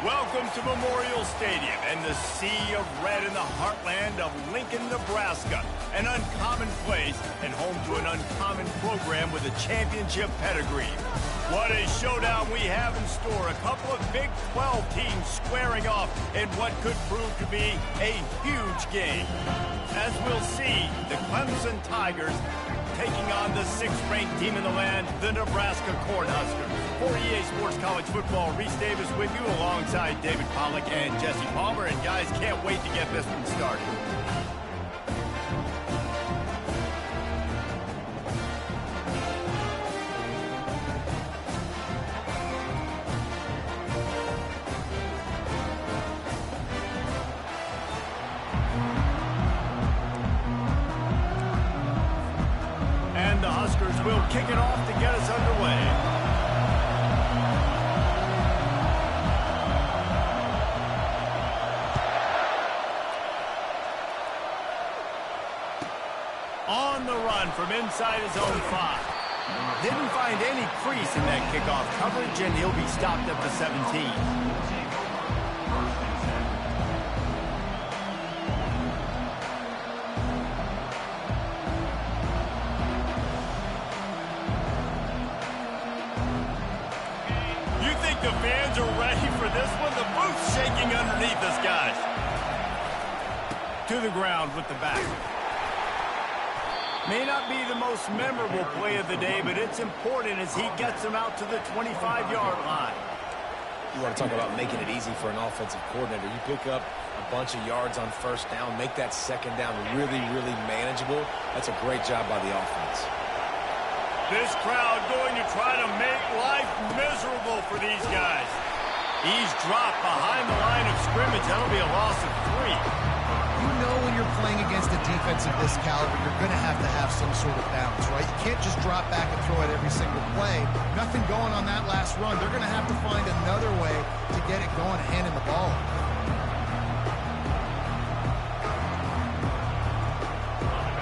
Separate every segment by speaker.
Speaker 1: Welcome to Memorial Stadium and the sea of red in the heartland of Lincoln, Nebraska. An uncommon place and home to an uncommon program with a championship pedigree. What a showdown we have in store. A couple of Big 12 teams squaring off in what could prove to be a huge game. As we'll see, the Clemson Tigers taking on the 6th-ranked team in the land, the Nebraska Cornhuskers. For EA Sports College Football, Reese Davis with you alongside David Pollack and Jesse Palmer. And guys, can't wait to get this one started. And the Huskers will kick it off to get us underway. On the run from inside his own 5. Didn't find any crease in that kickoff coverage, and he'll be stopped at the 17. You think the fans are ready for this one? The booth's shaking underneath us, guys. To the ground with the back. May not be the most memorable play of the day, but it's important as he gets him out to the 25-yard line.
Speaker 2: You want to talk about making it easy for an offensive coordinator. You pick up a bunch of yards on first down, make that second down really, really manageable. That's a great job by the offense.
Speaker 1: This crowd going to try to make life miserable for these guys. He's dropped behind the line of scrimmage. That'll be a loss of 3.
Speaker 3: You know when you're playing against a defense of this caliber, you're going to have some sort of balance, right? You can't just drop back and throw it every single play. Nothing going on that last run. They're going to have to find another way to get it going, handing the ball.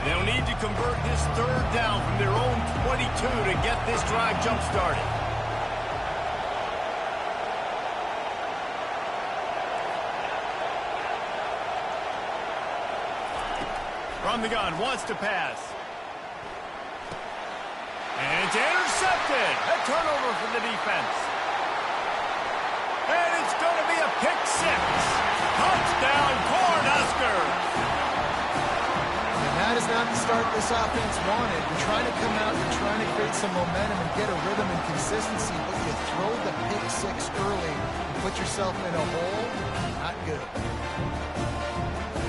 Speaker 1: They'll need to convert this 3rd down from their own 22 to get this drive jump-started. From the gun, wants to pass. And it's intercepted. A turnover for the defense. And it's going to be a pick 6. Touchdown, Cornhuskers.
Speaker 3: And that is not the start this offense wanted. You're trying to come out, you're trying to create some momentum and get a rhythm and consistency, but you throw the pick 6 early and put yourself in a hole. Not good.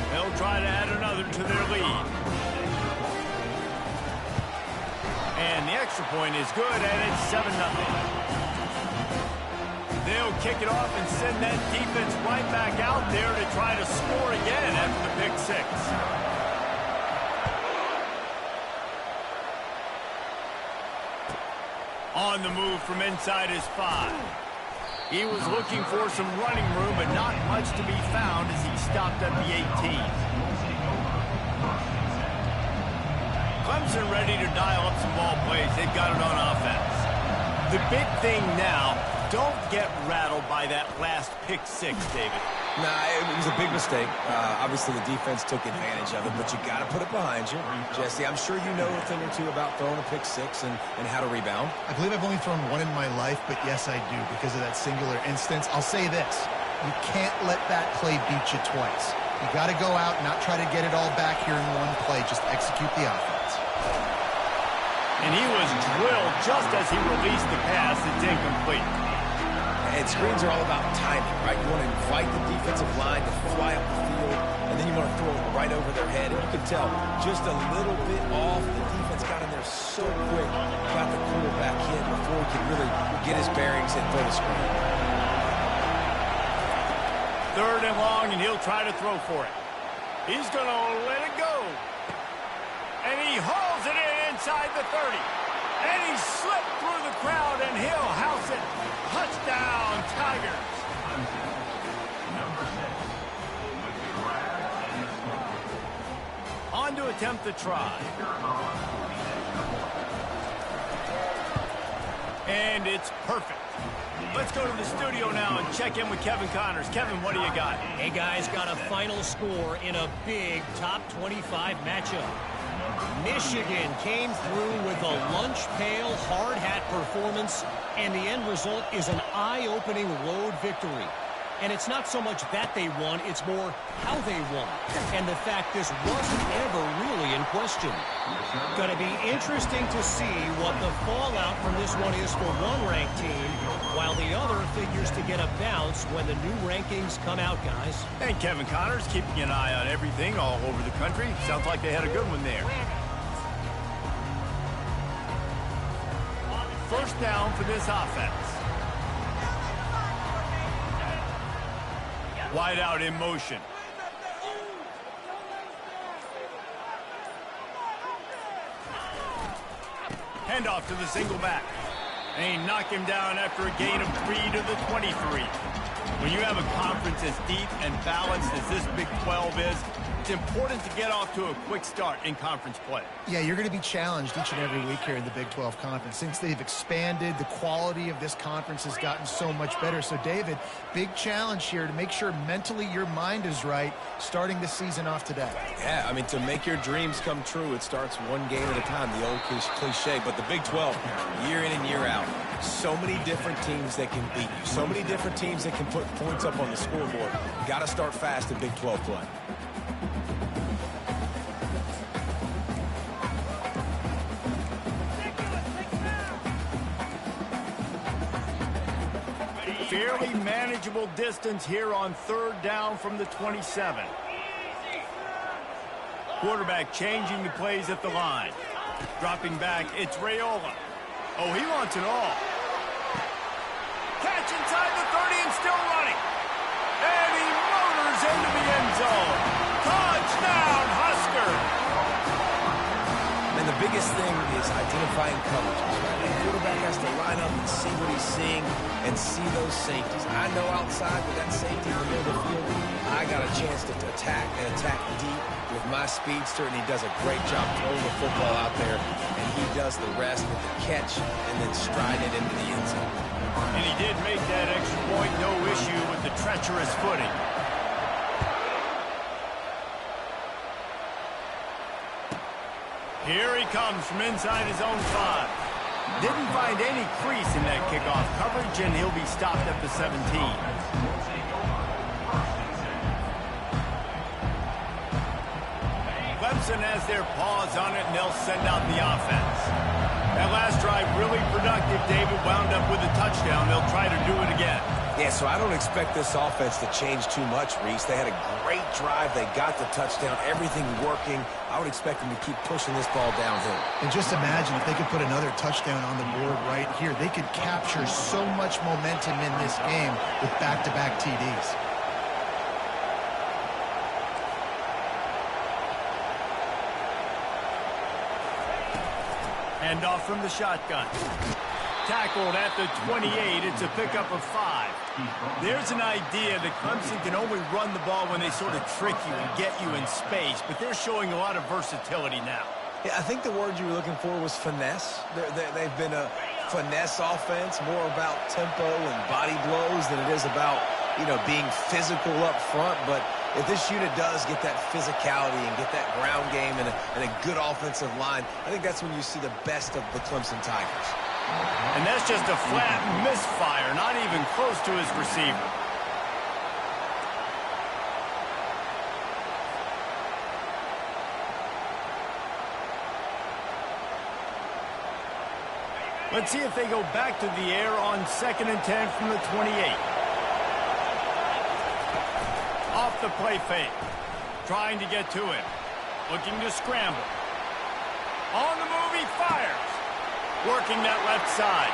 Speaker 1: They'll try to add another to their lead. And the extra point is good, and it's 7-0. They'll kick it off and send that defense right back out there to try to score again after the pick 6. On the move from inside his 5. He was looking for some running room, but not much to be found as he stopped at the 18. Clemson ready to dial up some ball plays. They've got it on offense. The big thing now, don't get rattled by that last pick 6, David.
Speaker 2: Nah, it was a big mistake. Obviously, the defense took advantage of it, but you got to put it behind you. Jesse, I'm sure you know a thing or two about throwing a pick 6 and how to rebound.
Speaker 3: I believe I've only thrown one in my life, but yes, I do because of that singular instance. I'll say this. You can't let that play beat you twice. You got to go out and not try to get it all back here in one play. Just execute the offense.
Speaker 1: And he was drilled just as he released the pass. It's incomplete.
Speaker 2: And screens are all about timing, right? You want to invite the defensive line to fly up the field, and then you want to throw it right over their head. And you can tell just a little bit off. The defense got in there so quick, got the quarterback in before he could really get his bearings and throw the screen.
Speaker 1: 3rd and long, and he'll try to throw for it. He's going to let it go. And he hauls it in inside the 30. And he slipped through the crowd, and he'll house it. Touchdown, Tigers. On to attempt the try. And it's perfect. Let's go to the studio now and check in with Kevin Connors. Kevin, what do you got?
Speaker 4: Hey, guys, got a final score in a big top 25 matchup. Michigan came through with a lunch pail hard hat performance, and the end result is an eye-opening road victory. And it's not so much that they won, it's more how they won. And the fact this wasn't ever really in question. Going to be interesting to see what the fallout from this one is for one ranked team, while the other figures to get a bounce when the new rankings come out, guys.
Speaker 1: And Kevin Connors keeping an eye on everything all over the country. Sounds like they had a good one there. First down for this offense. Wide out in motion. Handoff to the single back. And he knocked him down after a gain of 3 to the 23. When you have a conference as deep and balanced as this Big 12 is, it's important to get off to a quick start in conference play.
Speaker 3: Yeah, you're going to be challenged each and every week here in the Big 12 Conference. Since they've expanded, the quality of this conference has gotten so much better. So, David, big challenge here to make sure mentally your mind is right starting the season off today.
Speaker 2: Yeah, I mean, to make your dreams come true, it starts one game at a time, the old cliche. But the Big 12, year in and year out, so many different teams that can beat you, so many different teams that can put points up on the scoreboard. Got to start fast in Big 12 play.
Speaker 1: Fairly manageable distance here on third down from the 27. Quarterback changing the plays at the line. Dropping back, it's Raiola. Oh, he wants it all. Catch inside the 30 and still running. And he motors into the end zone. Touchdown, Huskers!
Speaker 2: And the biggest thing is identifying coverages, right? The quarterback has to line up and see what he's seeing and see those safeties. I know outside with that safety in the middle of the field, I got a chance to attack and attack deep with my speedster, and he does a great job throwing the football out there, and he does the rest with the catch and then stride it into the end zone.
Speaker 1: And he did make that extra point, no issue with the treacherous footing. Here he comes from inside his own 5. Didn't find any crease in that kickoff coverage, and he'll be stopped at the 17. Clemson has their paws on it, and they'll send out the offense. That last drive really productive. David wound up with a touchdown. They'll try to do it again.
Speaker 2: Yeah, so I don't expect this offense to change too much, Reese. They had a great drive. They got the touchdown. Everything working. I would expect them to keep pushing this ball downhill.
Speaker 3: And just imagine if they could put another touchdown on the board right here. They could capture so much momentum in this game with back-to-back TDs.
Speaker 1: Hand off from the shotgun. Tackled at the 28. It's a pickup of 5. There's an idea that Clemson can only run the ball when they sort of trick you and get you in space, but they're showing a lot of versatility now.
Speaker 2: Yeah, I think the word you were looking for was finesse. They've been a finesse offense, more about tempo and body blows than it is about, being physical up front. But if this unit does get that physicality and get that ground game and a good offensive line, I think that's when you see the best of the Clemson Tigers.
Speaker 1: And that's just a flat misfire, not even close to his receiver. Let's see if they go back to the air on 2nd and 10 from the 28. Off the play fake. Trying to get to him. Looking to scramble. On the move, he fires. Working that left side.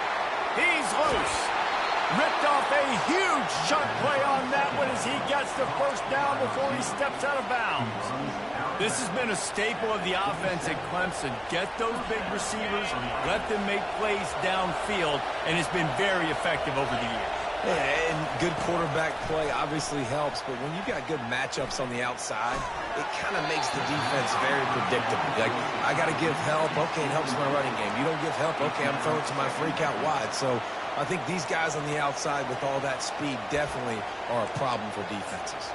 Speaker 1: He's loose. Ripped off a huge chunk play on that one as he gets the first down before he steps out of bounds. This has been a staple of the offense at Clemson. Get those big receivers, let them make plays downfield, and it's been very effective over the years.
Speaker 2: Yeah, and good quarterback play obviously helps, but when you've got good matchups on the outside, it kind of makes the defense very predictable. Like, I got to give help. Okay, it helps my running game. You don't give help. Okay, I'm throwing to my freak out wide. So I think these guys on the outside with all that speed definitely are a problem for defenses.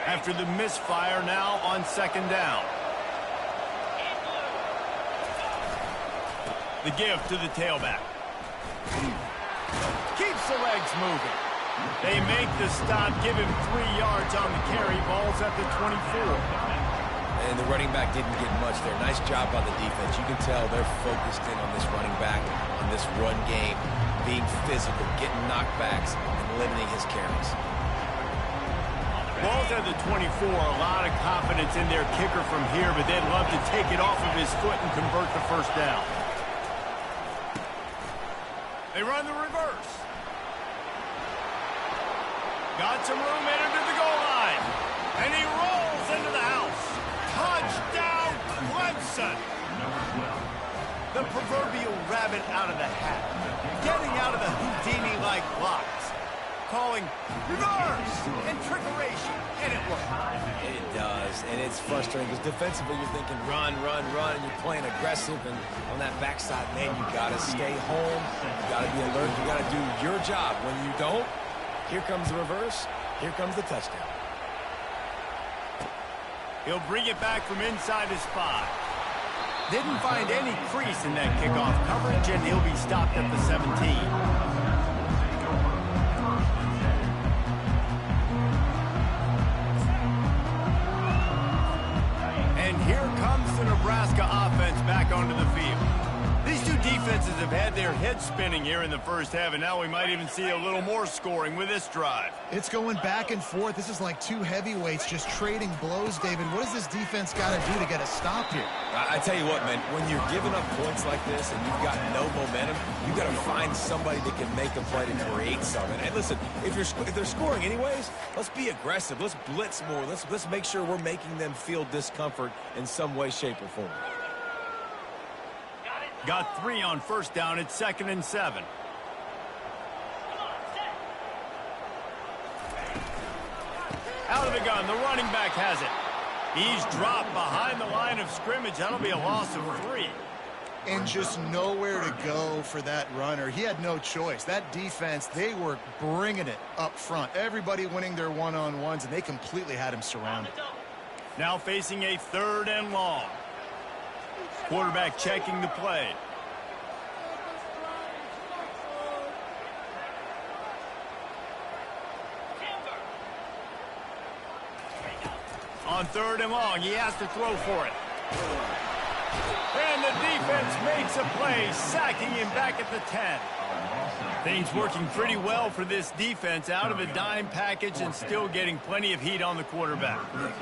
Speaker 1: After the misfire, now on second down. The give to the tailback. Keeps the legs moving. They make the stop, give him 3 yards on the carry. Ball's at the 24.
Speaker 2: And the running back didn't get much there. Nice job by the defense. You can tell they're focused in on this running back, on this run game, being physical, getting knockbacks, and limiting his carries.
Speaker 1: Ball's at the 24. A lot of confidence in their kicker from here, but they'd love to take it off of his foot and convert the first down. They run the reverse. Got some room in to the goal line. And he rolls into the house. Touchdown, Clemson. The proverbial rabbit out of the hat. Getting out of the Houdini-like blocks. Calling reverse and trickeration, and it works.
Speaker 2: It does, and it's frustrating because defensively you're thinking run, run, run, and you're playing aggressive, and on that backside, man, you got to stay home. You got to be alert. You got to do your job. When you don't, here comes the reverse. Here comes the touchdown.
Speaker 1: He'll bring it back from inside his 5. Didn't find any crease in that kickoff coverage, and he'll be stopped at the 17. And here comes the Nebraska offense back onto the field. These two defenses have had their heads spinning here in the first half, and now we might even see a little more scoring with this drive.
Speaker 3: It's going back and forth. This is like two heavyweights just trading blows, David. What does this defense got to do to get a stop here?
Speaker 2: I tell you what, man, when you're giving up points like this and you've got no momentum, you got to find somebody that can make a play to create something. And listen, if they're scoring anyways, let's be aggressive. Let's blitz more. Let's make sure we're making them feel discomfort in some way, shape, or form.
Speaker 1: Got 3 on first down. It's 2nd and 7. Out of the gun. The running back has it. He's dropped behind the line of scrimmage. That'll be a loss of 3.
Speaker 3: And just nowhere to go for that runner. He had no choice. That defense, they were bringing it up front. Everybody winning their one-on-ones, and they completely had him surrounded.
Speaker 1: Now facing a 3rd and long. Quarterback checking the play. On 3rd and long, he has to throw for it. And the defense makes a play, sacking him back at the 10. Things working pretty well for this defense, out of a dime package and still getting plenty of heat on the quarterback.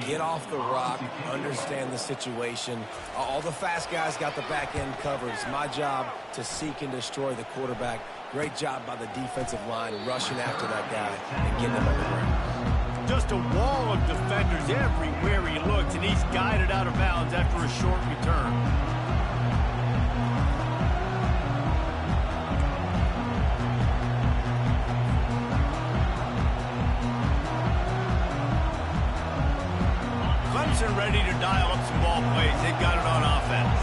Speaker 2: Get off the rock, understand the situation. All the fast guys got the back end covered. It's my job to seek and destroy the quarterback. Great job by the defensive line rushing after that guy and getting him on the ground.
Speaker 1: Just a wall of defenders everywhere he looks, and he's guided out of bounds after a short return. Clemson ready to dial up some ball plays. They've got it on offense.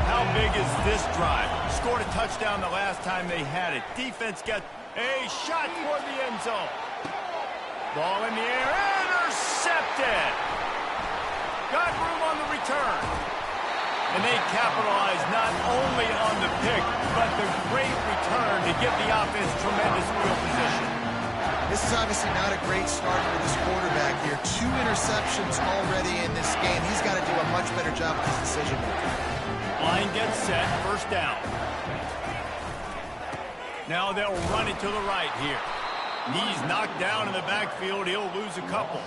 Speaker 1: How big is this drive? Scored a touchdown the last time they had it. Defense got a shot toward the end zone. Ball in the air, intercepted. Got room on the return. And they capitalize not only on the pick, but the great return to give the offense tremendous field position.
Speaker 3: This is obviously not a great start for this quarterback here. 2 interceptions already in this game. He's got to do a much better job with his decision making.
Speaker 1: Line gets set, first down. Now they'll run it to the right here. He's knocked down in the backfield. He'll lose a couple.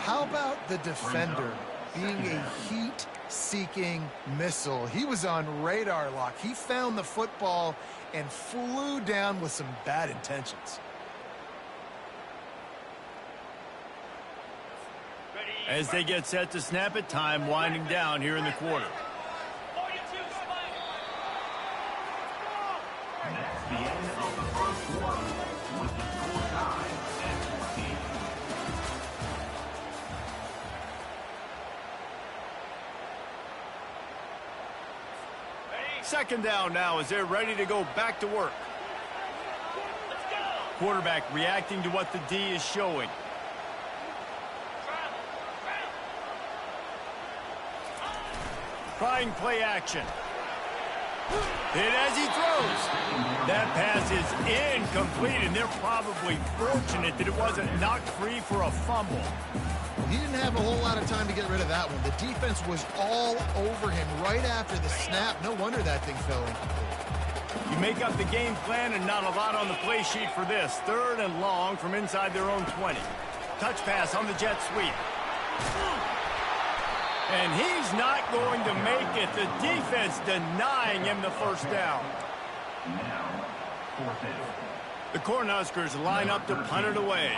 Speaker 3: How about the defender being a heat-seeking missile? He was on radar lock. He found the football and flew down with some bad intentions.
Speaker 1: As they get set to snap it, time winding down here in the quarter. Second down now as they're ready to go back to work. Quarterback reacting to what the D is showing. Trying play action. Hit as he throws. That pass is incomplete, and they're probably fortunate that it wasn't knocked free for a fumble.
Speaker 3: He didn't have a whole lot of time to get rid of that one. The defense was all over him right after the snap. No wonder that thing fell incomplete.
Speaker 1: You make up the game plan and not a lot on the play sheet for this. Third and long from inside their own 20. Touch pass on the jet sweep. And he's not going to make it. The defense denying him the first down. The Cornhuskers line up to punt it away.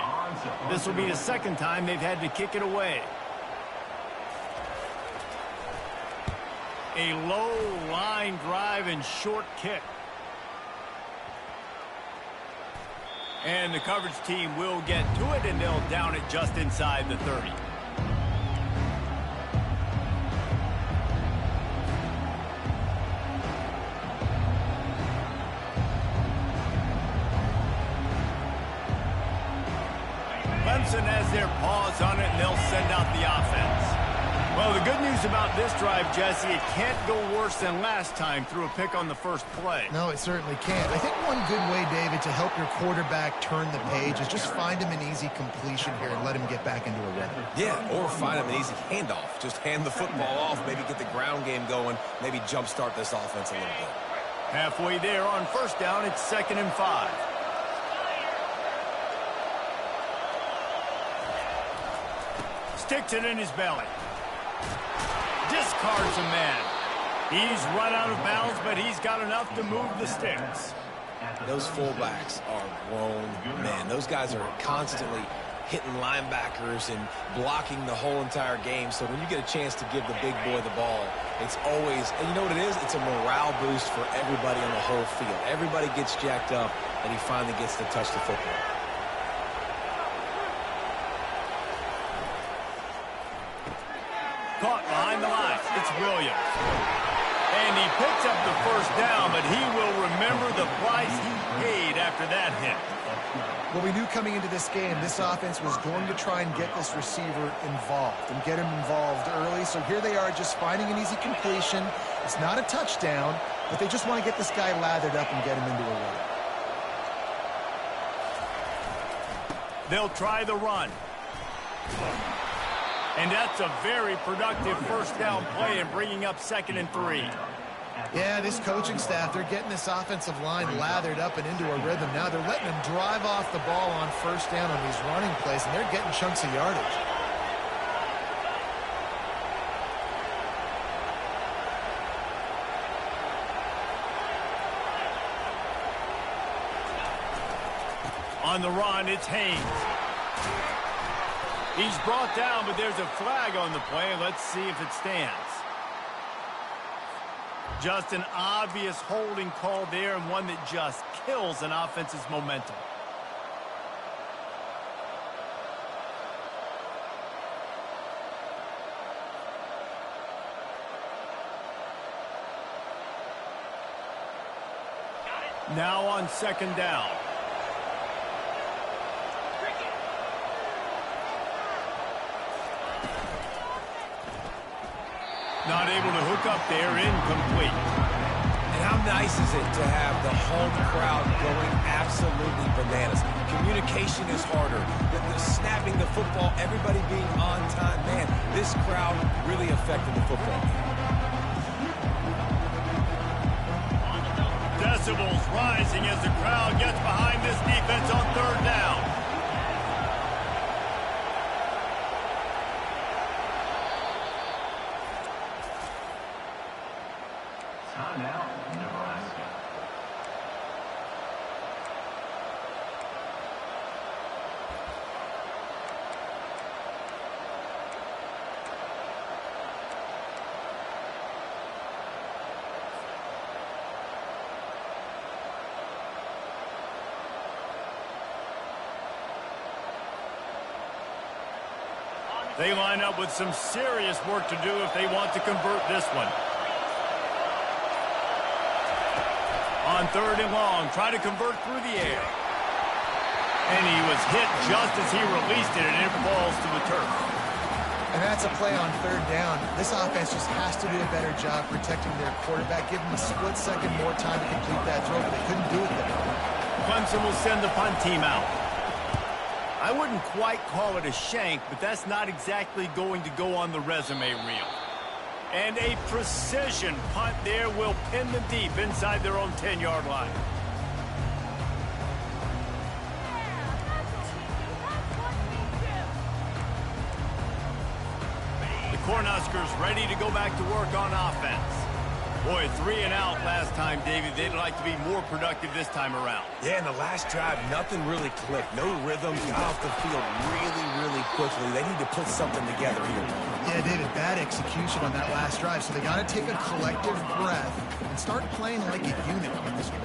Speaker 1: This will be the second time they've had to kick it away. A low line drive and short kick. And the coverage team will get to it, and they'll down it just inside the 30. Clemson has their paws on it, and they'll send out the offense. Well, the good news about this drive, Jesse, it can't go worse than last time through a pick on the first play.
Speaker 3: No, it certainly can't. I think one good way, David, to help your quarterback turn the page is just find him an easy completion here and let him get back into a rhythm.
Speaker 2: Yeah, or find him an easy handoff. Just hand the football off, maybe get the ground game going, maybe jumpstart this offense a little bit.
Speaker 1: Halfway there on first down, it's 2nd and 5. Sticks it in his belly. Discards a man. He's run out of bounds, but he's got enough to move the sticks.
Speaker 2: Those fullbacks are grown men. Those guys are constantly hitting linebackers and blocking the whole entire game. So when you get a chance to give the big boy the ball, it's always, and you know what it is? It's a morale boost for everybody on the whole field. Everybody gets jacked up, and he finally gets to touch the football.
Speaker 1: Caught behind the line. It's Williams. And he picks up the first down, but he will remember the price he paid after that hit.
Speaker 3: Well, we knew coming into this game, this offense was going to try and get this receiver involved and get him involved early. So here they are just finding an easy completion. It's not a touchdown, but they just want to get this guy lathered up and get him into a run.
Speaker 1: They'll try the run. And that's a very productive first down play and bringing up 2nd and 3.
Speaker 3: Yeah, this coaching staff, they're getting this offensive line lathered up and into a rhythm. Now they're letting them drive off the ball on first down on these running plays, and they're getting chunks of yardage.
Speaker 1: On the run, it's Haynes. He's brought down, but there's a flag on the play. Let's see if it stands. Just an obvious holding call there, and one that just kills an offense's momentum. Now on 2nd down. Not able to hook up there, incomplete.
Speaker 2: And how nice is it to have the home crowd going absolutely bananas? Communication is harder. The snapping the football, everybody being on time. Man, this crowd really affected the football game.
Speaker 1: Decibels rising as the crowd gets behind this defense on 3rd down. They line up with some serious work to do if they want to convert this one. 3rd and long. Try to convert through the air. And he was hit just as he released it, and it falls to the turf.
Speaker 3: And that's a play on 3rd down. This offense just has to do a better job protecting their quarterback. Give them a split second more time to complete that throw, but they couldn't do it there.
Speaker 1: Clemson will send the punt team out. I wouldn't quite call it a shank, but that's not exactly going to go on the resume reel. And a precision punt there will pin them deep inside their own 10-yard line. The Cornhuskers ready to go back to work on offense. Boy, 3 and out last time, David. They'd like to be more productive this time around.
Speaker 2: Yeah, in the last drive, nothing really clicked. No rhythm. Got off the field really quickly. They need to put something together here.
Speaker 3: Yeah, David, bad execution on that last drive. So they got to take a collective breath and start playing like a unit on this one.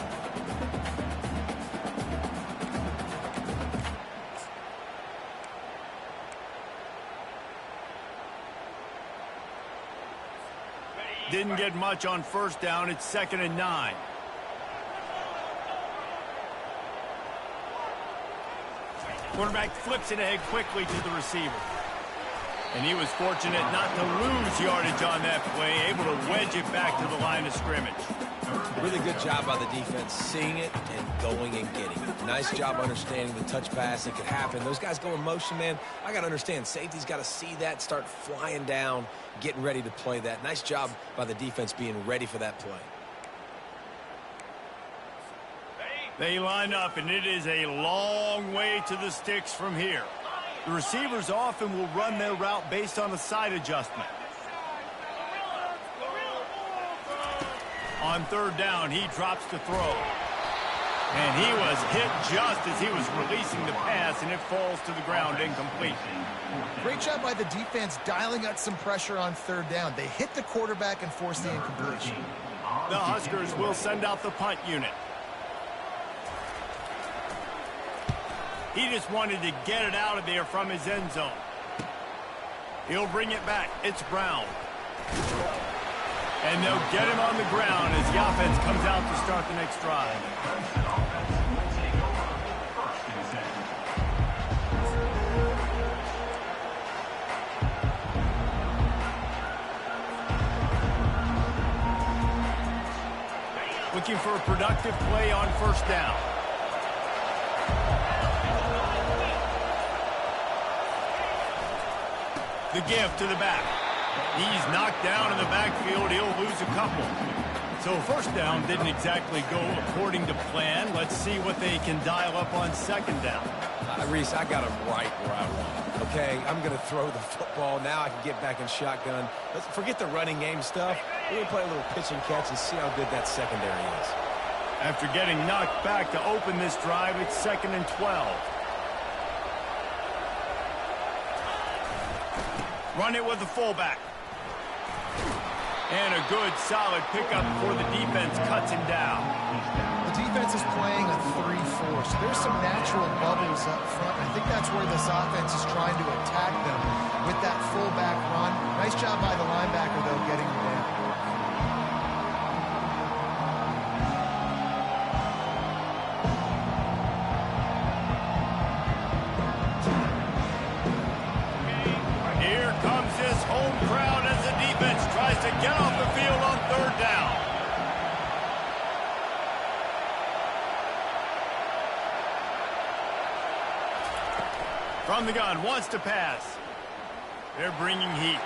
Speaker 1: Didn't get much on 1st down. It's 2nd and 9. Quarterback flips it ahead quickly to the receiver. And he was fortunate not to lose yardage on that play, able to wedge it back to the line of scrimmage.
Speaker 2: Really good job by the defense, seeing it and going and getting it. Nice job understanding the touch pass that could happen. Those guys go in motion, man. I got to understand, safety's got to see that, start flying down, getting ready to play that. Nice job by the defense being ready for that play.
Speaker 1: They line up, and it is a long way to the sticks from here. The receivers often will run their route based on a side adjustment. On 3rd down, he drops to throw. And he was hit just as he was releasing the pass, and it falls to the ground incomplete.
Speaker 3: Great job by the defense dialing out some pressure on 3rd down. They hit the quarterback and forced the incompletion.
Speaker 1: The Huskers will send out the punt unit. He just wanted to get it out of there from his end zone. He'll bring it back. It's Brown. And they'll get him on the ground as the offense comes out to start the next drive. Looking for a productive play on 1st down. The give to the back. He's knocked down in the backfield. He'll lose a couple. So 1st down didn't exactly go according to plan. Let's see what they can dial up on 2nd down.
Speaker 2: Reese, I got him right where I want him. Okay, I'm going to throw the football. Now I can get back in shotgun. Let's forget the running game stuff. We're going to play a little pitch and catch and see how good that secondary is.
Speaker 1: After getting knocked back to open this drive, it's 2nd and 12. Run it with the fullback. And a good, solid pickup before the defense cuts him down.
Speaker 3: The defense is playing a 3-4, so there's some natural bubbles up front. I think that's where this offense is trying to attack them with that fullback run. Nice job by the linebacker, though, getting him down.
Speaker 1: Get off the field on 3rd down. From the gun, wants to pass. They're bringing heat.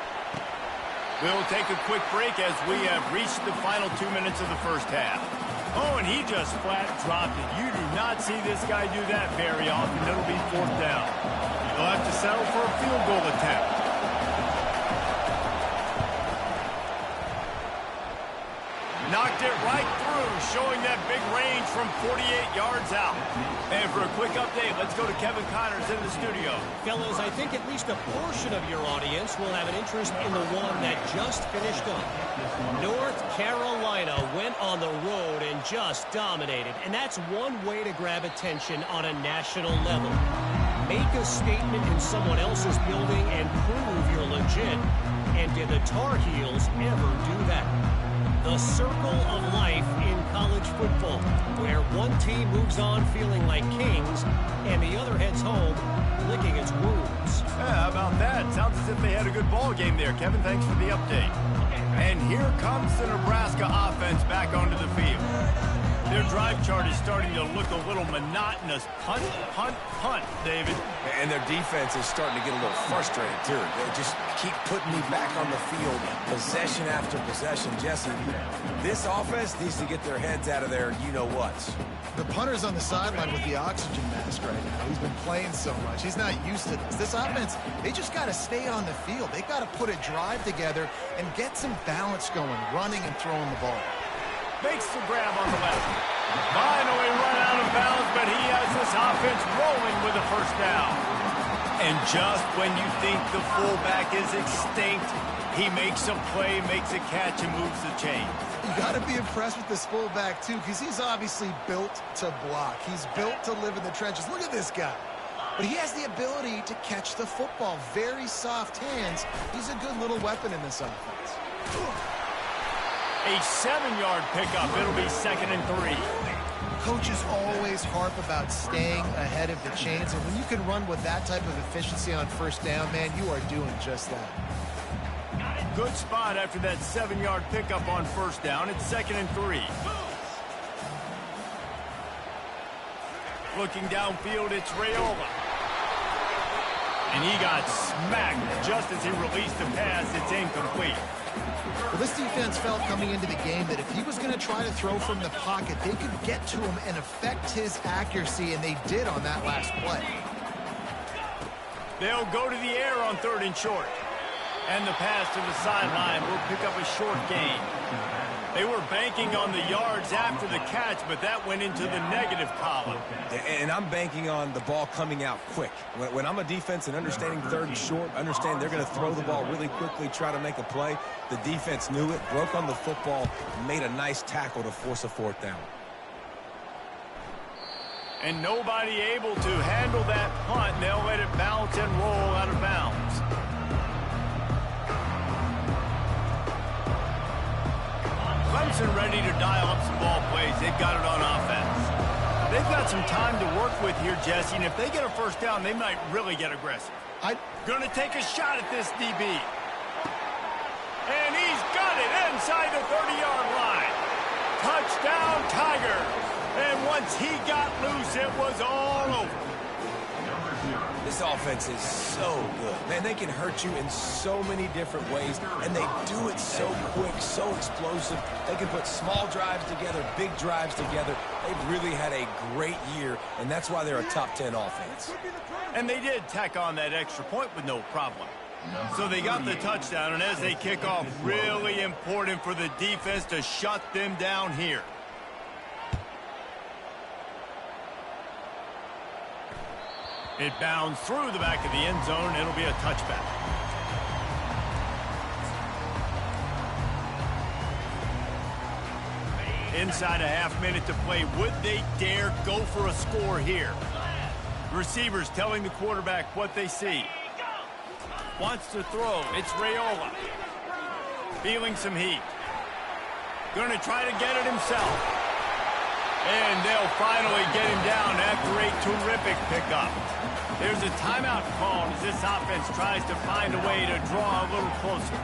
Speaker 1: We'll take a quick break as we have reached the final 2 minutes of the 1st half. Oh, and he just flat dropped it. You do not see this guy do that very often. It'll be 4th down. They'll have to settle for a field goal attempt. Knocked it right through, showing that big range from 48 yards out. And for a quick update, let's go to Kevin Connors in the studio.
Speaker 4: Fellas, I think at least a portion of your audience will have an interest in the one that just finished up. North Carolina went on the road and just dominated. And that's one way to grab attention on a national level. Make a statement in someone else's building and prove you're legit. And did the Tar Heels ever do that? The circle of life in college football, where one team moves on feeling like kings and the other heads home licking its wounds.
Speaker 1: Yeah, how about that? Sounds as if they had a good ball game there. Kevin, thanks for the update. And here comes the Nebraska offense back onto the field. Their drive chart is starting to look a little monotonous. Punt, punt, punt, David.
Speaker 2: And their defense is starting to get a little frustrated, too. They just keep putting me back on the field, possession after possession. Jesse, this offense needs to get their heads out of their you-know-whats.
Speaker 3: The punter's on the sideline with the oxygen mask right now. He's been playing so much. He's not used to this. This offense, they just got to stay on the field. They got to put a drive together and get some balance going, running and throwing the ball.
Speaker 1: Makes the grab on the left. Finally run out of bounds, but he has this offense rolling with a first down. And just when you think the fullback is extinct, he makes a play, makes a catch, and moves the chain.
Speaker 3: You got to be impressed with this fullback, too, because he's obviously built to block. He's built to live in the trenches. Look at this guy. But he has the ability to catch the football. Very soft hands. He's a good little weapon in this offense.
Speaker 1: A 7-yard pickup. It'll be 2nd and 3.
Speaker 3: Coaches always harp about staying ahead of the chains, and when you can run with that type of efficiency on first down, man, you are doing just that.
Speaker 1: Good spot after that 7-yard pickup on first down. It's 2nd and 3. Looking downfield, it's Raiola. And he got smacked just as he released the pass. It's incomplete.
Speaker 3: Well, this defense felt coming into the game that if he was going to try to throw from the pocket, they could get to him and affect his accuracy, and they did on that last play.
Speaker 1: They'll go to the air on 3rd and short. And the pass to the sideline will pick up a short gain. They were banking on the yards after the catch, but that went into the negative column.
Speaker 2: And I'm banking on the ball coming out quick. When I'm a defense and understanding 3rd and short, understand they're going to throw the ball really quickly, try to make a play. The defense knew it, broke on the football, made a nice tackle to force a 4th down.
Speaker 1: And nobody able to handle that punt. They'll let it bounce and roll out of bounds. Clemson ready to dial up some ball plays. They've got it on offense. They've got some time to work with here, Jesse, and if they get a first down, they might really get aggressive. Going to take a shot at this DB. And he's got it inside the 30-yard line. Touchdown, Tigers. And once he got loose, it was all over.
Speaker 2: This offense is so good. Man, they can hurt you in so many different ways, and they do it so quick, so explosive. They can put small drives together, big drives together. They've really had a great year, and that's why they're a top 10 offense.
Speaker 1: And they did tack on that extra point with no problem. So they got the touchdown, and as they kick off, really important for the defense to shut them down here. It bounds through the back of the end zone. It'll be a touchback. Inside a half-minute to play. Would they dare go for a score here? Receivers telling the quarterback what they see. Wants to throw. It's Raiola. Feeling some heat. Going to try to get it himself. And they'll finally get him down after a terrific pickup. There's a timeout called as this offense tries to find a way to draw a little closer.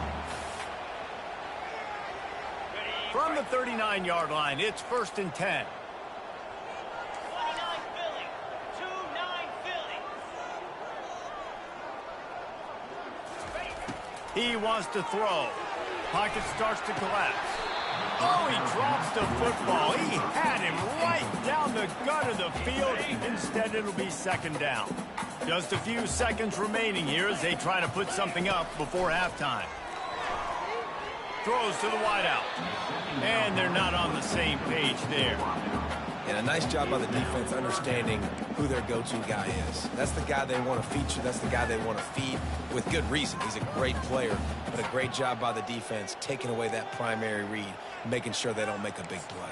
Speaker 1: From the 39-yard line, it's 1st and 10.
Speaker 5: 29 Philly. 2-9 Philly.
Speaker 1: He wants to throw. Pocket starts to collapse. Oh, he drops the football. He had him right down the gut of the field. Instead, it'll be 2nd down. Just a few seconds remaining here as they try to put something up before halftime. Throws to the wideout. And they're not on the same page there.
Speaker 2: And a nice job by the defense understanding who their go-to guy is. That's the guy they want to feature. That's the guy they want to feed with good reason. He's a great player, but a great job by the defense taking away that primary read, making sure they don't make a big play.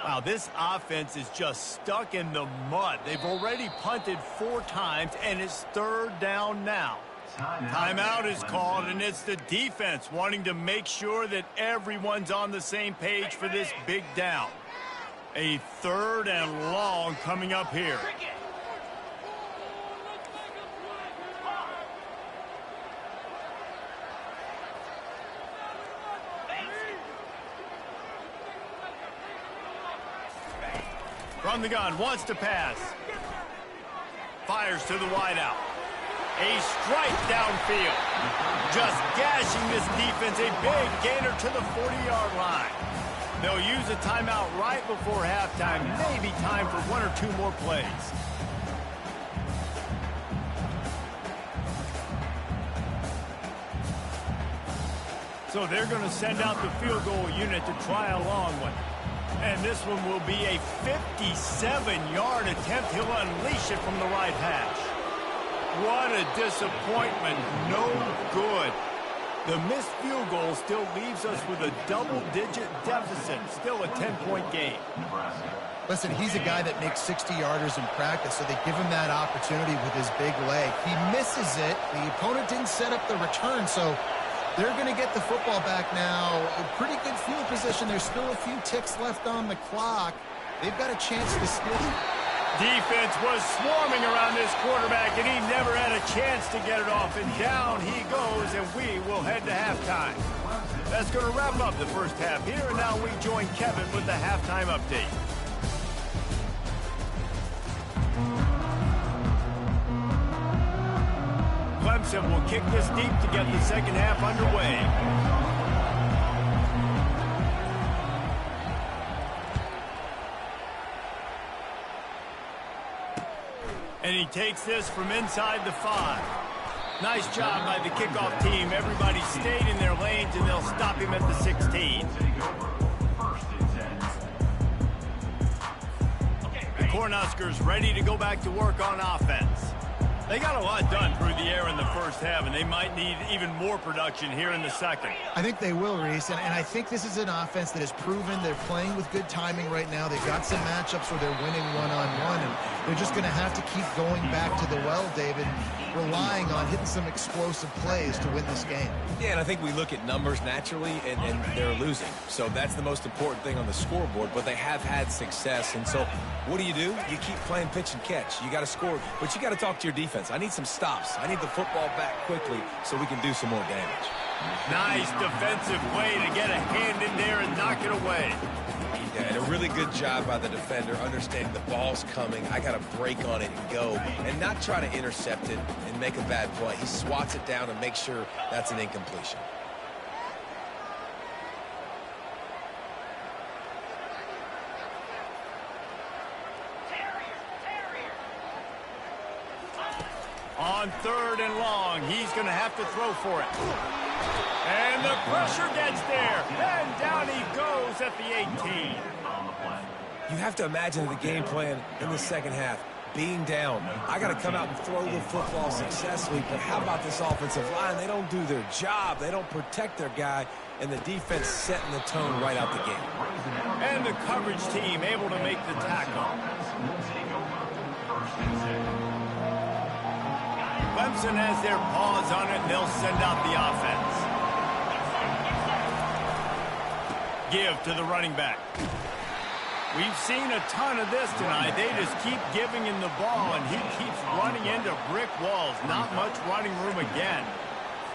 Speaker 1: Wow, this offense is just stuck in the mud. They've already punted 4 times, and it's 3rd down now. Timeout is called, and it's the defense wanting to make sure that everyone's on the same page for this big down. A 3rd and long coming up here. From the gun, wants to pass. Fires to the wideout. A strike downfield. Just gashing this defense. A big gainer to the 40-yard line. They'll use a timeout right before halftime. Maybe time for 1 or 2 more plays. So they're going to send out the field goal unit to try a long one. And this one will be a 57-yard attempt. He'll unleash it from the right hash. What a disappointment. No good. The missed field goal still leaves us with a double-digit deficit. Still a 10-point game.
Speaker 3: Listen, he's a guy that makes 60-yarders in practice, so they give him that opportunity with his big leg. He misses it. The opponent didn't set up the return, so they're going to get the football back now. A pretty good field position. There's still a few ticks left on the clock. They've got a chance to steal.
Speaker 1: Defense was swarming around this quarterback, and he never had a chance to get it off. And down he goes, and we will head to halftime. That's going to wrap up the first half here, and now we join Kevin with the halftime update. Clemson will kick this deep to get the second half underway. And he takes this from inside the 5. Nice job by the kickoff team. Everybody stayed in their lanes, and they'll stop him at the 16. The Cornhuskers ready to go back to work on offense. They got a lot done through the air in the first half, and they might need even more production here in the second.
Speaker 3: I think they will, Reese, and I think this is an offense that has proven they're playing with good timing right now. They've got some matchups where they're winning one-on-one, and they're just going to have to keep going back to the well, David, relying on hitting some explosive plays to win this game.
Speaker 2: Yeah, and I think we look at numbers naturally, and they're losing. So that's the most important thing on the scoreboard, but they have had success. And so what do? You keep playing pitch and catch. You got to score, but you got to talk to your defense. I need some stops. I need the football back quickly so we can do some more damage.
Speaker 1: Nice defensive play to get a hand in there and knock it away.
Speaker 2: Yeah, and a really good job by the defender understanding the ball's coming. I got to break on it and go and not try to intercept it and make a bad play. He swats it down and makes sure that's an incompletion.
Speaker 1: On 3rd and long, he's going to have to throw for it. And the pressure gets there. And down he goes at the 18.
Speaker 2: You have to imagine the game plan in the second half. Being down, I got to come out and throw the football successfully. But how about this offensive line? They don't do their job. They don't protect their guy. And the defense setting the tone right out the gate.
Speaker 1: And the coverage team able to make the tackle. Clemson has their paws on it, and they'll send out the offense. Give to the running back. We've seen a ton of this tonight. They just keep giving him the ball, and he keeps running into brick walls. Not much running room again.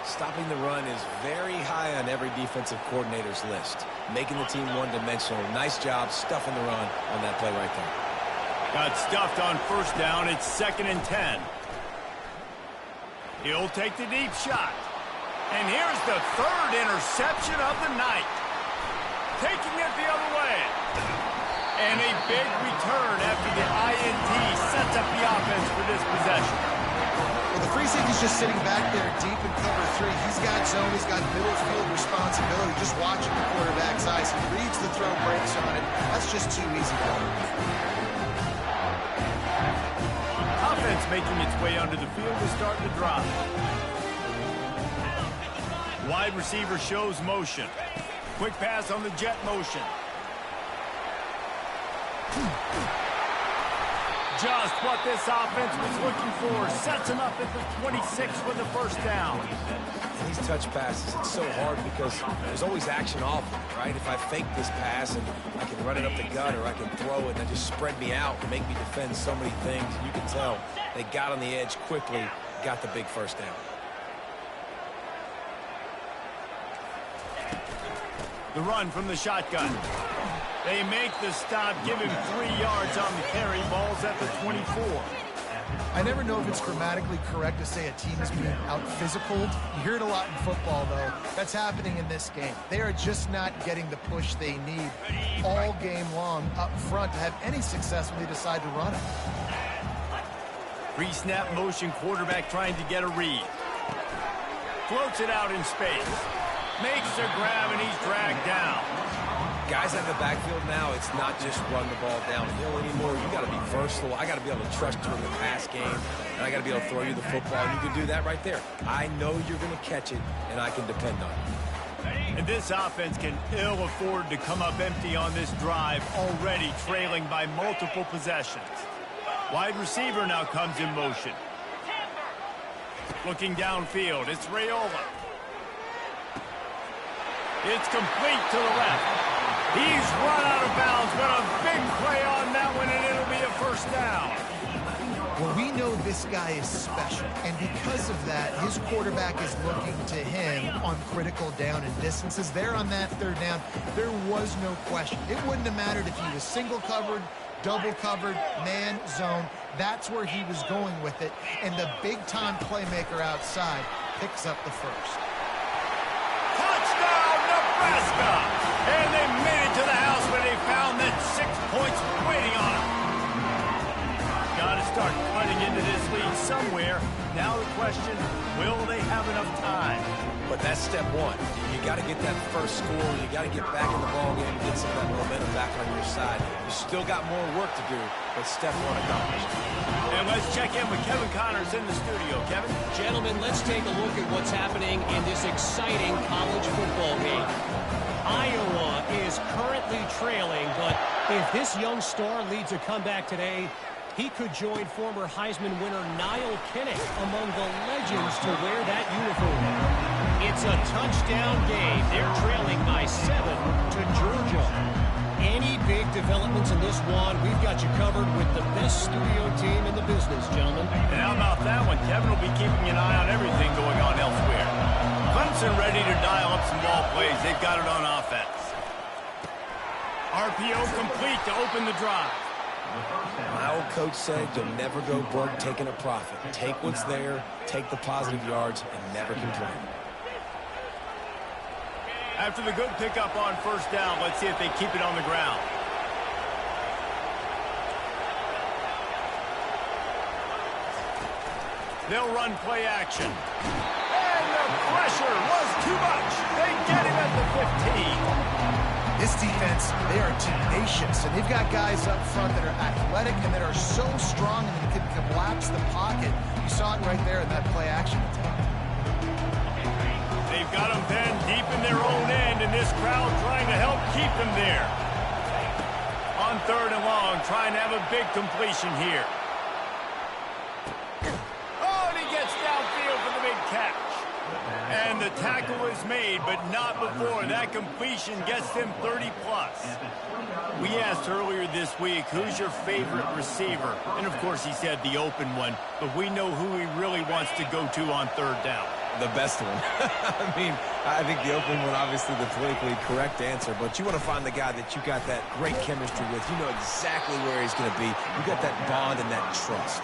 Speaker 2: Stopping the run is very high on every defensive coordinator's list. Making the team one-dimensional. Nice job stuffing the run on that play right there.
Speaker 1: Got stuffed on 1st down. It's 2nd and 10. He'll take the deep shot. And here's the 3rd interception of the night. Taking it the other way. And a big return after the INT sets up the offense for this possession.
Speaker 3: Well, the free safety's just sitting back there deep in cover 3. He's got zone. He's got middle field responsibility. Just watching the quarterback's eyes. He reads the throw, breaks on it. That's just too easy for him.
Speaker 1: Offense making its way onto the field is starting to drop. Wide receiver shows motion. Quick pass on the jet motion. just what this offense was looking for. Sets him up at the 26 for the first down.
Speaker 2: And these touch passes, it's so hard because there's always action off them, right? If I fake this pass and I can run it up the gut or I can throw it and they just spread me out and make me defend so many things. And you can tell they got on the edge quickly, got the big first down.
Speaker 1: The run from the shotgun. They make the stop, give him 3 yards on the carry. Ball's at the 24.
Speaker 3: I never know if it's grammatically correct to say a team is being out-physicaled. You hear it a lot in football, though. That's happening in this game. They are just not getting the push they need all game long up front to have any success when they decide to run it.
Speaker 1: Pre-snap motion, quarterback trying to get a read. Floats it out in space. Makes a grab, and he's dragged down.
Speaker 2: Guys in the backfield now, it's not just run the ball downhill anymore. You got to be versatile. I got to be able to trust you in the pass game, and I got to be able to throw you the football, and you can do that right there. I know you're going to catch it, and I can depend on it.
Speaker 1: And this offense can ill afford to come up empty on this drive, already trailing by multiple possessions. Wide receiver now comes in motion. Looking downfield, it's Raiola. It's complete to the left. He's run out of bounds, but a big play on that one, and it'll be a first down.
Speaker 3: Well, we know this guy is special, and because of that, his quarterback is looking to him on critical down and distances. There on that third down, there was no question. It wouldn't have mattered if he was single covered, double covered, man, zone. That's where he was going with it, and the big-time playmaker outside picks up the first.
Speaker 1: Touchdown, Nebraska! And they made it to the house where they found that 6 points waiting on them. Got to start cutting into this lead somewhere. Now the question, will they have enough time?
Speaker 2: But that's step one. You got to get that first score. You got to get back in the ballgame and get some of that momentum back on your side. You still got more work to do, but step one accomplished.
Speaker 1: And let's check in with Kevin Connors in the studio. Kevin?
Speaker 4: Gentlemen, let's take a look at what's happening in this exciting college football game. Iowa is currently trailing, but if this young star leads a comeback today, he could join former Heisman winner Niall Kinnick among the legends to wear that uniform. It's a touchdown game. They're trailing by 7 to Georgia. Any big developments in this one, we've got you covered with the best studio team in the business, gentlemen.
Speaker 1: And how about that one? Kevin will be keeping an eye on everything going on elsewhere. Clemson ready to dial up some ball plays. They've got it on offense. RPO complete to open the drive.
Speaker 2: My old coach said you'll never go broke taking a profit. Take what's there, take the positive yards, and never complain.
Speaker 1: After the good pickup on first down, let's see if they keep it on the ground. They'll run play action. And the pressure was too much. They get him at the 15.
Speaker 3: This defense, they are tenacious, and they've got guys up front that are athletic and that are so strong and that can collapse the pocket. You saw it right there in that play action attempt.
Speaker 1: They've got them then deep in their own end, and this crowd trying to help keep them there. On third and long, trying to have a big completion here. Oh, and he gets downfield for the big catch. And the tackle is made, but not before. That completion gets them 30-plus. We asked earlier this week, who's your favorite receiver? And, of course, he said the open one, but we know who he really wants to go to on third down.
Speaker 2: The best one. I mean, I think the open one, obviously the politically correct answer, but you want to find the guy that you got that great chemistry with. You know exactly where he's going to be. You got that bond and that trust.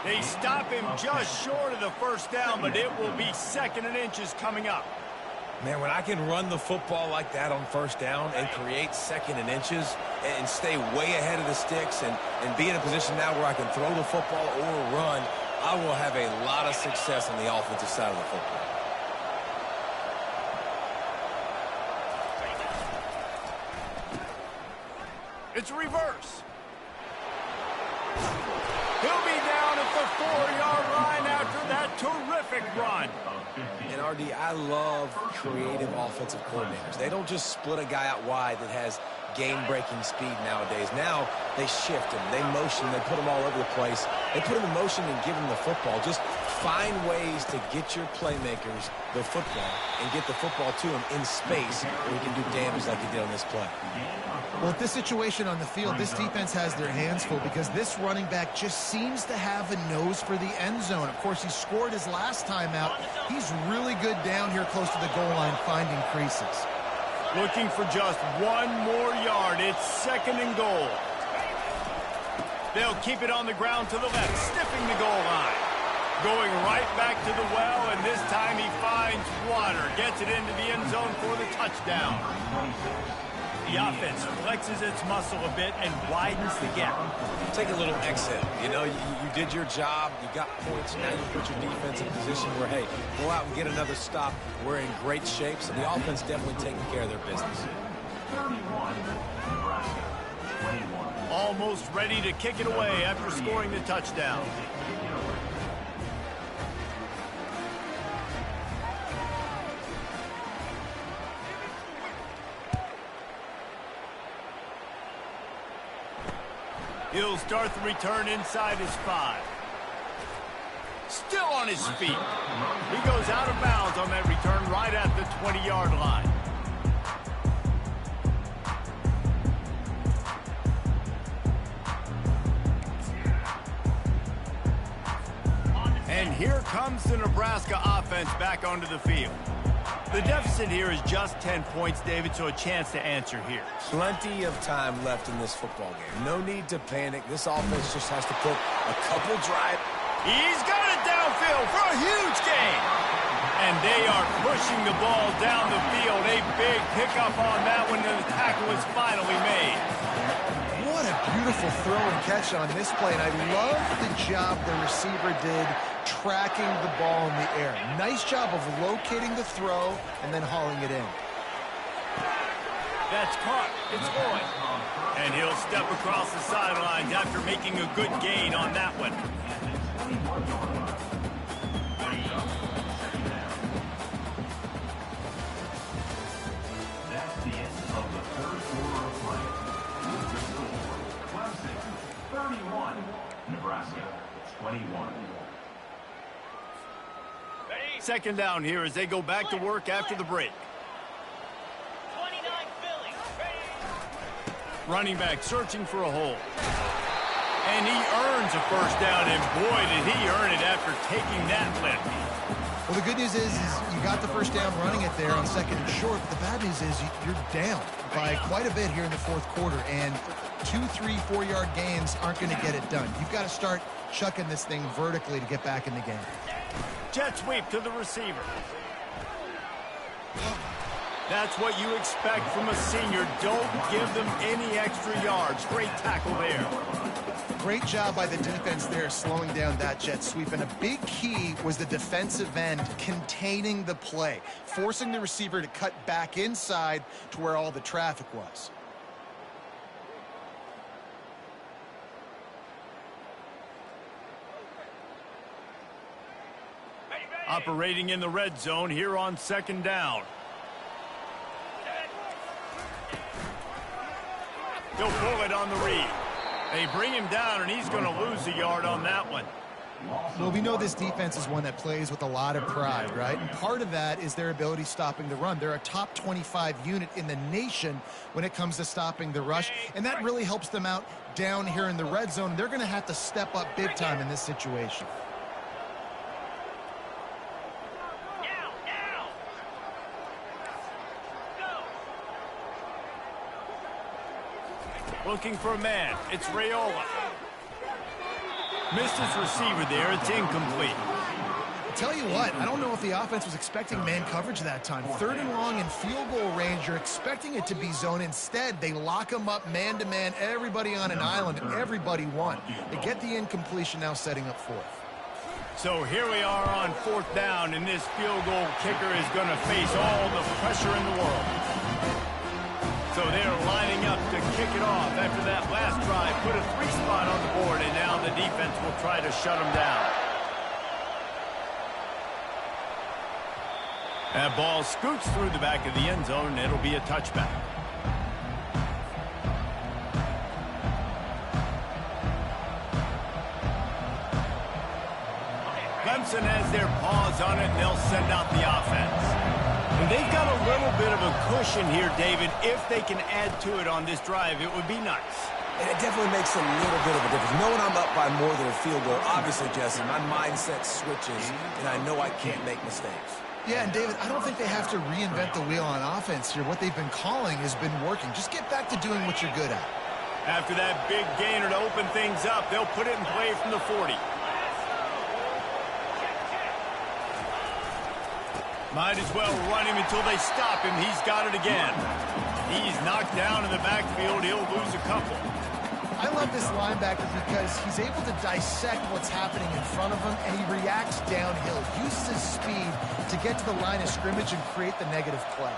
Speaker 1: They stop him just short of the first down, but it will be 2nd and inches coming up.
Speaker 2: Man, when I can run the football like that on first down and create 2nd and inches and stay way ahead of the sticks and be in a position now where I can throw the football or run, I will have a lot of success on the offensive side of the football.
Speaker 1: It's reverse. He'll be down at the 4-yard line after that terrific run.
Speaker 2: And, RD, I love creative offensive coordinators. They don't just split a guy out wide that has game-breaking speed nowadays. Now they shift them, they motion, they put them all over the place. They put them in motion and give them the football. Just find ways to get your playmakers the football and get the football to them in space where you can do damage like you did on this play.
Speaker 3: Well, at this situation on the field, this defense has their hands full because this running back just seems to have a nose for the end zone. Of course, he scored his last time out. He's really good down here close to the goal line finding creases.
Speaker 1: Looking for just one more yard. It's 2nd and goal. They'll keep it on the ground to the left, sniffing the goal line. Going right back to the well, and this time he finds water. Gets it into the end zone for the touchdown. The offense flexes its muscle a bit and widens the gap.
Speaker 2: Take a little exhale. You know, you did your job. You got points. Now you put your defense in a position where, hey, go out and get another stop. We're in great shape, so the offense definitely taking care of their business.
Speaker 1: Almost ready to kick it away after scoring the touchdown. He'll start the return inside his 5. Still on his feet. He goes out of bounds on that return right at the 20-yard line. And here comes the Nebraska offense back onto the field. The deficit here is just 10 points, David, so a chance to answer here.
Speaker 2: Plenty of time left in this football game. No need to panic. This offense just has to put a couple drives.
Speaker 1: He's got it downfield for a huge gain. And they are pushing the ball down the field. A big pickup on that one, and the tackle is finally made.
Speaker 3: What a beautiful throw and catch on this play, and I love the job the receiver did tracking the ball in the air. Nice job of locating the throw and then hauling it in.
Speaker 1: That's caught. It's going. And he'll step across the sidelines after making a good gain on that one.
Speaker 6: That's the end of the 3rd quarter of play. With the score, Clemson 31, Nebraska 21.
Speaker 1: 2nd down here as they go back to work after the break.
Speaker 5: 29 Philly.
Speaker 1: Running back searching for a hole. And he earns a 1st down, and boy, did he earn it after taking that lift.
Speaker 3: Well, the good news is you got the 1st down running it there on 2nd and short, but the bad news is you're down by quite a bit here in the 4th quarter, and 2, 3, 4-yard gains aren't going to get it done. You've got to start chucking this thing vertically to get back in the game.
Speaker 1: Jet sweep to the receiver. That's what you expect from a senior. Don't give them any extra yards. Great tackle there.
Speaker 3: Great job by the defense there slowing down that jet sweep. And a big key was the defensive end containing the play, forcing the receiver to cut back inside to where all the traffic was.
Speaker 1: Operating in the red zone here on 2nd down. He'll pull it on the read. They bring him down, and he's going to lose a yard on that one.
Speaker 3: Well, we know this defense is one that plays with a lot of pride, right? And part of that is their ability stopping the run. They're a top 25 unit in the nation when it comes to stopping the rush, and that really helps them out down here in the red zone. They're going to have to step up big time in this situation.
Speaker 1: Looking for a man. It's Raiola. Missed his receiver there. It's incomplete.
Speaker 3: I'll tell you what, I don't know if the offense was expecting man coverage that time. 3rd and long in field goal range, you're expecting it to be zone. Instead, they lock them up man-to-man, everybody on an island, and everybody won. They get the incompletion now setting up 4th.
Speaker 1: So here we are on 4th down, and this field goal kicker is going to face all the pressure in the world. So they're lining up to kick it off after that last drive. Put a 3 spot on the board, and now the defense will try to shut them down. That ball scoots through the back of the end zone, and it'll be a touchback. Clemson has their paws on it, and they'll send out the offense. And they've got a little bit of a cushion here, David. If they can add to it on this drive, it would be nice.
Speaker 2: And it definitely makes a little bit of a difference. Knowing I'm up by more than a field goal, obviously, Jesse, my mindset switches, and I know I can't make mistakes.
Speaker 3: Yeah, and David, I don't think they have to reinvent the wheel on offense here. What they've been calling has been working. Just get back to doing what you're good at.
Speaker 1: After that big gainer to open things up, they'll put it in play from the 40. Might as well run him until they stop him. He's got it again. He's knocked down in the backfield. He'll lose a couple.
Speaker 3: I love this linebacker because he's able to dissect what's happening in front of him, and he reacts downhill, uses his speed to get to the line of scrimmage and create the negative plays.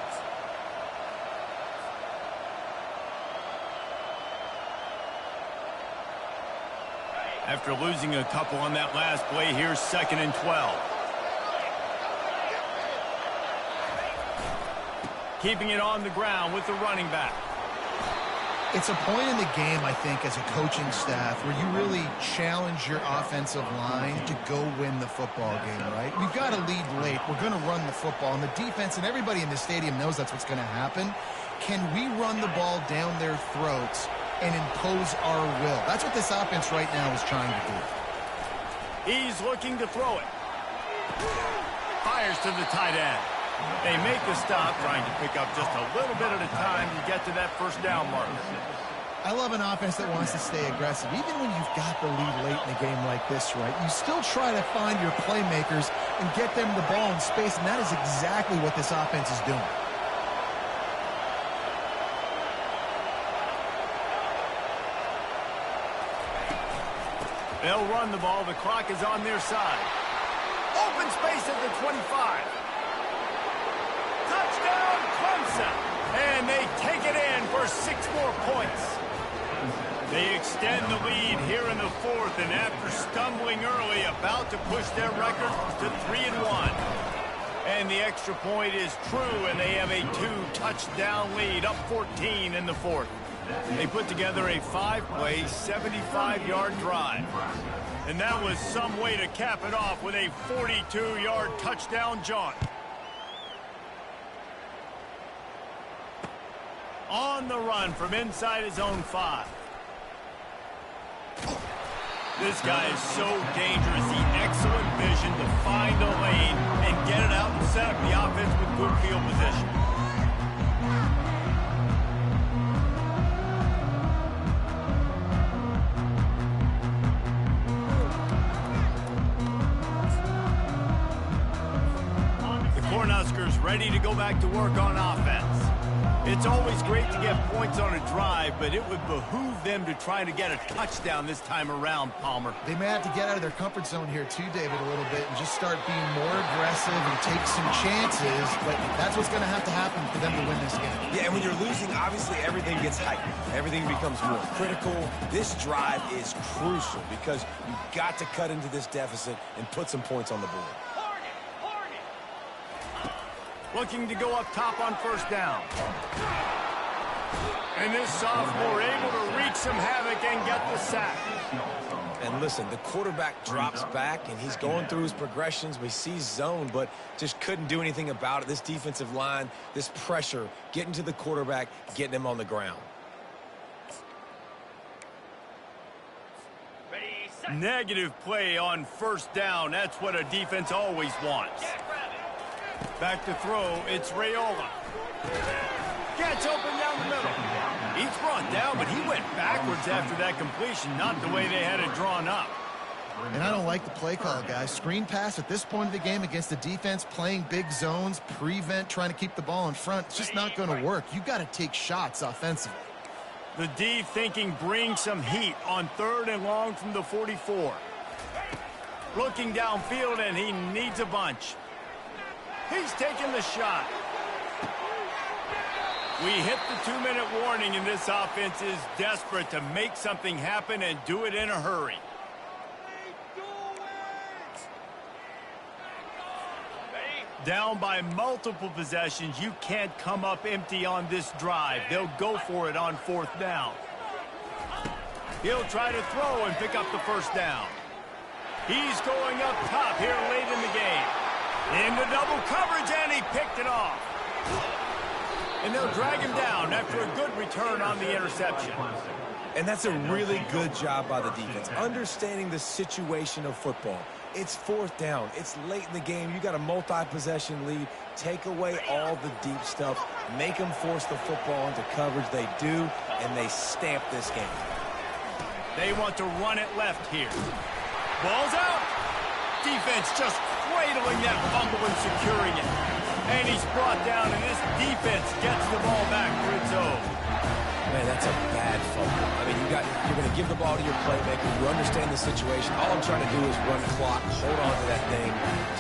Speaker 1: After losing a couple on that last play, here's 2nd and 12. Keeping it on the ground with the running back.
Speaker 3: It's a point in the game, I think, as a coaching staff where you really challenge your offensive line to go win the football game, right? We've got to lead late. We're going to run the football. And the defense and everybody in the stadium knows that's what's going to happen. Can we run the ball down their throats and impose our will? That's what this offense right now is trying to do.
Speaker 1: He's looking to throw it. Fires to the tight end. They make the stop, trying to pick up just a little bit at a time to get to that first down marker.
Speaker 3: I love an offense that wants to stay aggressive. Even when you've got the lead late in a game like this, right, you still try to find your playmakers and get them the ball in space, and that is exactly what this offense is doing.
Speaker 1: They'll run the ball. The clock is on their side. Open space at the 25. Touchdown, Clemson. And they take it in for 6 more points. They extend the lead here in the 4th, and after stumbling early, about to push their record to 3-1. And the extra point is true, and they have a 2-touchdown lead, up 14 in the 4th. They put together a 5-play, 75-yard drive. And that was some way to cap it off with a 42-yard touchdown jaunt. On the run from inside his own 5. This guy is so dangerous. The excellent vision to find a lane and get it out and set up the offense with good field position. Cornhuskers ready to go back to work on offense. It's always great to get points on a drive, but it would behoove them to try to get a touchdown this time around, Palmer.
Speaker 3: They may have to get out of their comfort zone here too, David, a little bit and just start being more aggressive and take some chances, but that's what's going to have to happen for them to win this game.
Speaker 2: Yeah, and when you're losing, obviously everything gets heightened. Everything becomes more critical. This drive is crucial because you've got to cut into this deficit and put some points on the board.
Speaker 1: Looking to go up top on first down. And this sophomore able to wreak some havoc and get the sack.
Speaker 2: And listen, the quarterback drops back, and he's going through his progressions. We see zone, but just couldn't do anything about it. This defensive line, this pressure, getting to the quarterback, getting him on the ground.
Speaker 1: Negative play on first down. That's what a defense always wants. Back to throw, it's Raiola. Gets open down the middle. He's brought down, but he went backwards after that completion, not the way they had it drawn up.
Speaker 3: And I don't like the play call, guys. Screen pass at this point of the game against the defense, playing big zones, prevent, trying to keep the ball in front. It's just not going to work. You've got to take shots offensively.
Speaker 1: The D thinking bring some heat on 3rd and long from the 44. Looking downfield, and he needs a bunch. He's taking the shot. We hit the 2-minute warning, and this offense is desperate to make something happen and do it in a hurry. Down by multiple possessions, you can't come up empty on this drive. They'll go for it on 4th down. He'll try to throw and pick up the first down. He's going up top here late in the game. Into double coverage, and he picked it off. And they'll drag him down after a good return on the interception.
Speaker 2: And that's a really good job by the defense, understanding the situation of football. It's fourth down. It's late in the game. You got a multi-possession lead. Take away all the deep stuff. Make them force the football into coverage. They do, and they stamp this game.
Speaker 1: They want to run it left here. Ball's out. Defense just cradling that fumble and securing it. And he's brought down, and this defense gets the ball back for its own.
Speaker 2: Man, that's a bad fumble. I mean, you're going to give the ball to your playmaker. You understand the situation. All I'm trying to do is run clock, hold on to that thing,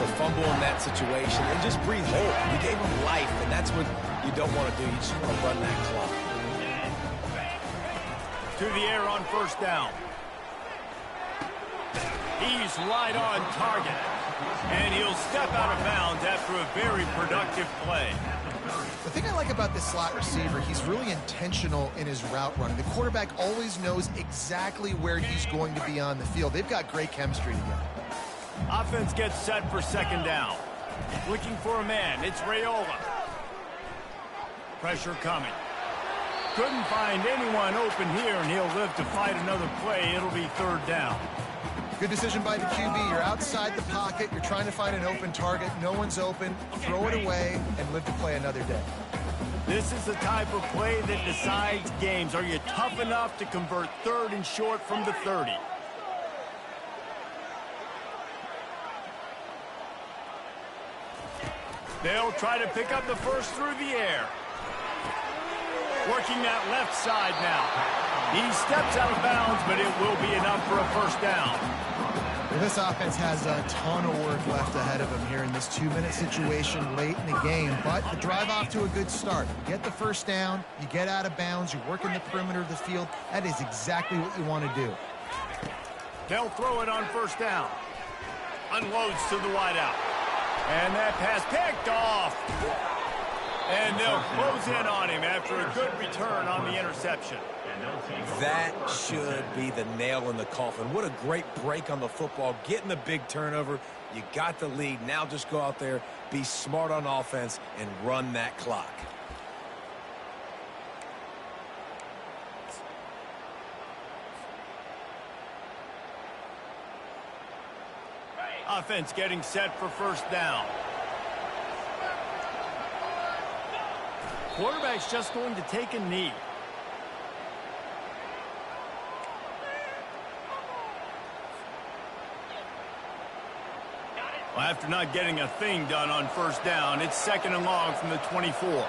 Speaker 2: to fumble in that situation, and just breathe whole. You gave him life, and that's what you don't want to do. You just want to run that clock.
Speaker 1: To the air on first down. He's right on target. And he'll step out of bounds after a very productive play.
Speaker 3: The thing I like about this slot receiver, he's really intentional in his route running. The quarterback always knows exactly where he's going to be on the field. They've got great chemistry together.
Speaker 1: Offense gets set for second down. Looking for a man. It's Raiola. Pressure coming. Couldn't find anyone open here, and he'll live to fight another play. It'll be third down.
Speaker 3: Good decision by the QB. You're outside the pocket. You're trying to find an open target. No one's open. Throw it away and live to play another day.
Speaker 1: This is the type of play that decides games. Are you tough enough to convert third and short from the 30? They'll try to pick up the first through the air. Working that left side now. He steps out of bounds, but it will be enough for a first down.
Speaker 3: Well, this offense has a ton of work left ahead of them here in this 2-minute situation late in the game, but the drive off to a good start. You get the first down, you get out of bounds, you work in the perimeter of the field. That is exactly what you want to do.
Speaker 1: They'll throw it on first down. Unloads to the wideout. And that pass picked off. And they'll close in on him after a good return on the interception.
Speaker 2: That should be the nail in the coffin. What a great break on the football. Getting the big turnover. You got the lead. Now just go out there, be smart on offense, and run that clock.
Speaker 1: Offense getting set for first down. Quarterback's just going to take a knee. Well, after not getting a thing done on first down, it's second and long from the 24.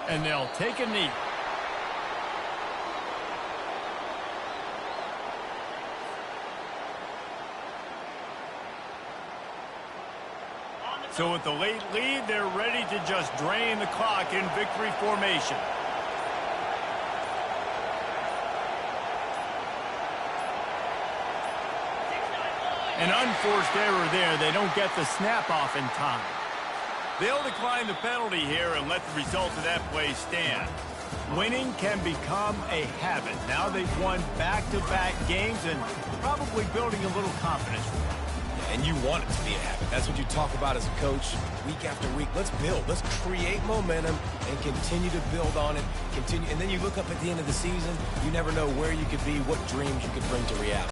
Speaker 1: And they'll take a knee. So with the late lead, they're ready to just drain the clock in victory formation. An unforced error there. They don't get the snap off in time. They'll decline the penalty here and let the result of that play stand. Winning can become a habit. Now they've won back-to-back games and probably building a little confidence.
Speaker 2: And you want it to be a habit. That's what you talk about as a coach week after week. Let's build. Let's create momentum and continue to build on it. And then you look up at the end of the season, you never know where you could be, what dreams you could bring to reality.